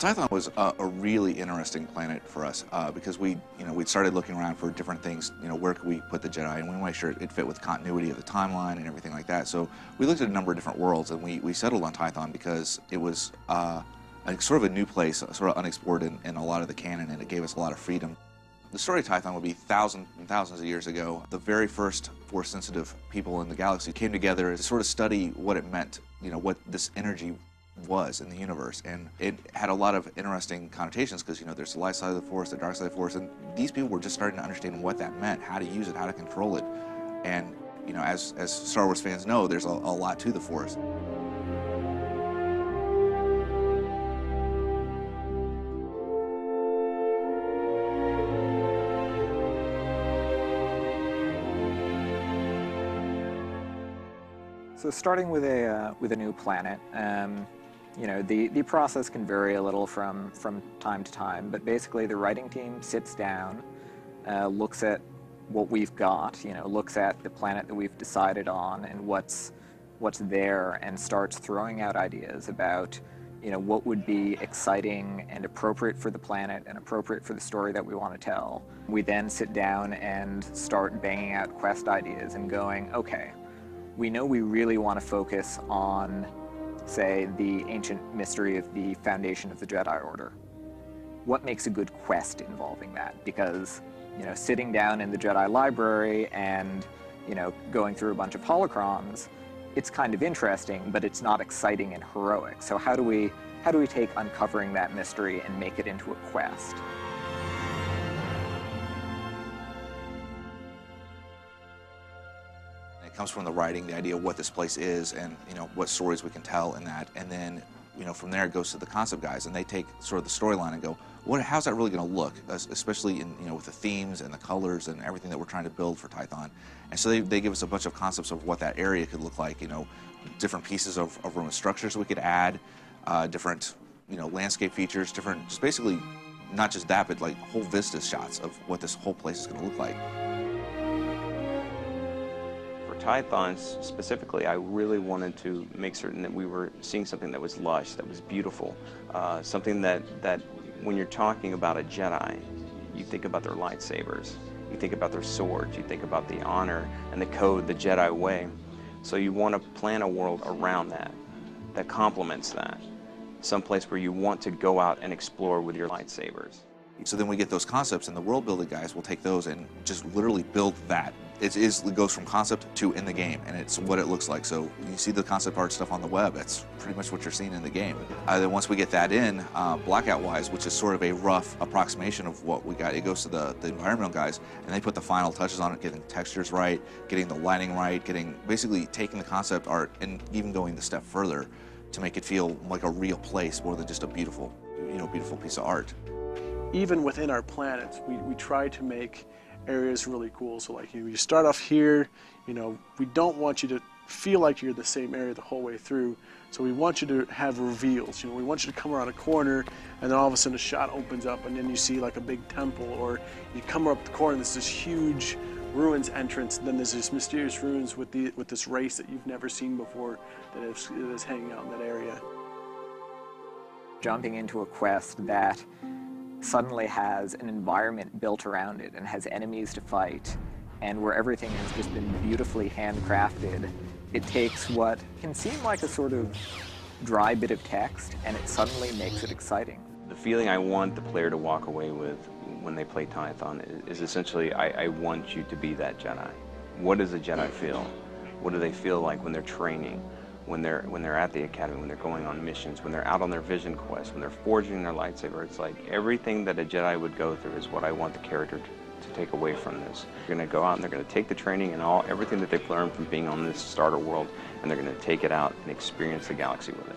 Tython was a really interesting planet for us because we'd started looking around for different things. Where could we put the Jedi, and we wanted to make sure it fit with continuity of the timeline and everything like that. So we looked at a number of different worlds, and we settled on Tython because it was sort of a new place, sort of unexplored in a lot of the canon, and it gave us a lot of freedom. The story of Tython would be thousands and thousands of years ago. The very first Force-sensitive people in the galaxy came together to sort of study what it meant, what this energy was in the universe, and it had a lot of interesting connotations because there's the light side of the Force, the dark side of the Force, and these people were just starting to understand what that meant, how to use it, how to control it, and as Star Wars fans know, there's a lot to the Force. So starting with a new planet, the process can vary a little from time to time, but basically the writing team sits down, looks at what we've got, looks at the planet that we've decided on and what's there, and starts throwing out ideas about what would be exciting and appropriate for the planet and appropriate for the story that we want to tell. We then sit down and start banging out quest ideas and going, okay, we know we really want to focus on, say, the ancient mystery of the foundation of the Jedi Order. What makes a good quest involving that? Because, sitting down in the Jedi library and, going through a bunch of holocrons, it's kind of interesting, but it's not exciting and heroic. So how do we take uncovering that mystery and make it into a quest? It comes from the writing, the idea of what this place is, and what stories we can tell in that, and then from there it goes to the concept guys, and they take sort of the storyline and go, how's that really going to look, especially in with the themes and the colors and everything that we're trying to build for Tython. And so they give us a bunch of concepts of what that area could look like, different pieces of room and structures we could add, different landscape features, different, just basically not just that, but like whole vista shots of what this whole place is going to look like. Tython specifically, I really wanted to make certain that we were seeing something that was lush, that was beautiful, something that when you're talking about a Jedi, you think about their lightsabers, you think about their swords, you think about the honor and the code, the Jedi way. So you want to plan a world around that complements that, someplace where you want to go out and explore with your lightsabers. So then we get those concepts, and the world building guys will take those and just literally build that. It goes from concept to in the game, and it's what it looks like. So you see the concept art stuff on the web, that's pretty much what you're seeing in the game. Then once we get that in, blackout-wise, which is sort of a rough approximation of what we got, it goes to the environmental guys, and they put the final touches on it, getting the textures right, getting the lighting right, basically taking the concept art and even going the step further to make it feel like a real place more than just a beautiful piece of art. Even within our planets, we try to make areas really cool. So like you start off here, we don't want you to feel like you're the same area the whole way through. So we want you to have reveals. We want you to come around a corner, and then all of a sudden a shot opens up, and then you see like a big temple, or you come up the corner and there's this huge ruins entrance, and then there's this mysterious ruins with this race that you've never seen before that is hanging out in that area. Jumping into a quest that suddenly has an environment built around it and has enemies to fight, and where everything has just been beautifully handcrafted, it takes what can seem like a sort of dry bit of text and it suddenly makes it exciting. The feeling I want the player to walk away with when they play Tython is essentially, I want you to be that Jedi. What does a Jedi feel? What do they feel like when they're training? When they're at the academy, when they're going on missions, when they're out on their vision quest, when they're forging their lightsaber? It's like everything that a Jedi would go through is what I want the character to take away from this. They're going to go out and they're going to take the training and everything that they've learned from being on this starter world, and they're going to take it out and experience the galaxy with it.